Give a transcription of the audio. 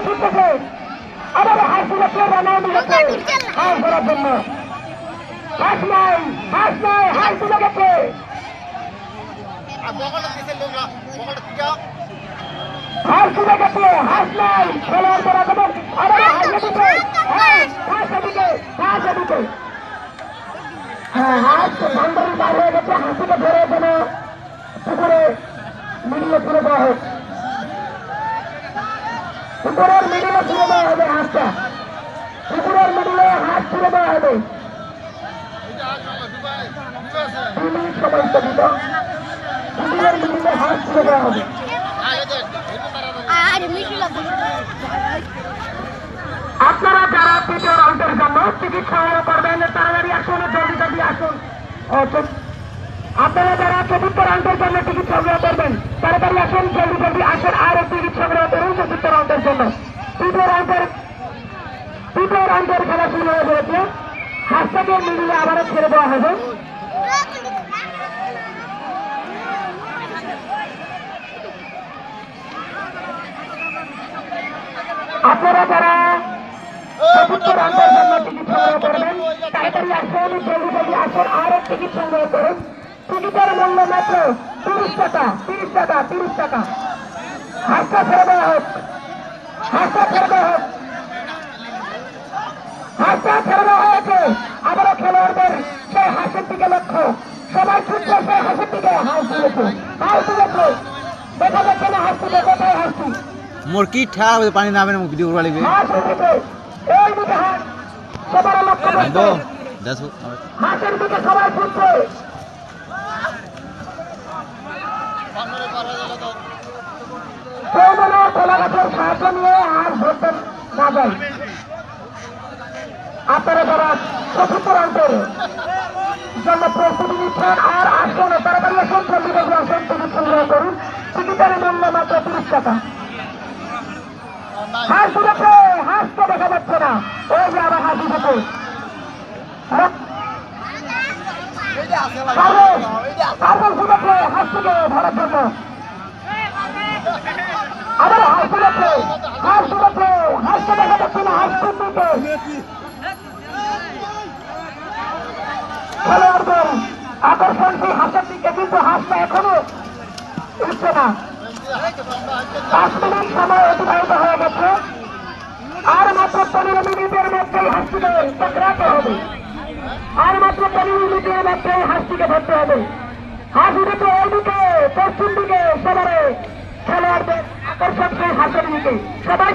ছুটতেছে আবার হাস দিলেছে রানাও দিলেছে হাস ধরার জন্য হাস নাই হাস তুলে গেছে হাস তুলে গেছে হাস নাই খেলোয়াড় ধরা দেবেন আবার হাসে দিতে হাসে দিতে হ্যাঁ হাস ভান্ডারি বার হয়ে গেছে হাসিকে ধরে যেন পুকুরে মিডিয়ে তুলে দেওয়া হোক পুকুরের মিডিলে তুলে দেওয়া হবে হাঁসটা পুকুরের মিডিলে হাঁস তুলে দেওয়া হবে 2 মিনিট সময় স্থগিত পুকুরের মিডিলে হাঁস তুলে দেওয়া হবে আপনারা যারা তৃতীয় রাউন্ডের জন্য টিকিট সংগ্রহ করবেন তাড়াতাড়ি আসুন জলদি আসুন আপনারা যারা চতুর্থ রাউন্ডের জন্য টিকিট সংগ্রহ করবেন তাড়াতাড়ি আসুন জলদি আসুন আর টিকিট সংগ্রহ করুন চতুর্থ রাউন্ডের জন্য তৃতীয় রাউন্ডের খেলা শুরু হয়ে গেছে হাসটাকে মিলিয়ে আবারও ছেড়ে দেওয়া হবে আপনারা যারা চতুর্থ রাউন্ডের জন্য টিকিট সংগ্রহ করবেন তাড়াতাড়ি আসুন জলদি আসুন আর টিকিট সংগ্রহ করুন টিকিটের মূল্য মাত্র 30 টাকা হাসটা ছেড়ে দেওয়া হোক হাসটা ছেড়ে দেওয়া হয়েছে আবারও খেলোয়াড়দের সেই হাসির দিকে লক্ষ্য সবাই ছুটছে সেই হাসির দিকে হাস তুলেছে দেখা যাচ্ছে না হাসি কোথায় হাসি মোর কি ঠাড়া হবে পানি নামে না ভিডিও করবা লাগবে হাস উঠেছে এই দিকে হাস সবার লক্ষ্য করছে হাসের দিকে সবাই ছুটছে খোলা গাছের সাহায্য নিয়ে হাঁস ধরতে না যায় আপনারা যারা চতুর্থ রাউন্ডের জন্য প্রস্তুতি নিচ্ছেন আর আসুন তাড়াতাড়ি আসুন জলদি আসুন টিকিট সংগ্রহ করুন টিকিটের মূল্য মাত্র 30 টাকা হাঁস উঠেছে হাঁস তো দেখা যাচ্ছে না ওই যে আবার হাঁস উঠেছে হাঁসটিকে ধরার জন্য আবার হাঁস উঠেছে হাঁসকে দেখা যাচ্ছে না হাঁস তুলতে খেলোয়াড়দের আকর্ষণ সেই হাঁসের দিকে কিন্তু হাঁসটা এখনো উঠছে না 5 মিনিট সময় অতিবাহিত হয়ে গেছে আর মাত্র 15 মিনিটের মধ্যেই হাঁসটিকে টকরাতে হবে আর মাত্র 15 মিনিটের মধ্যেই হাঁসটিকে ধরতে হবে হাঁস উঠেছে ওইদিকে পশ্চিম দিকে সবারে খেলোয়াড়দের আকর্ষণ সেই হাঁসের দিকে সবাই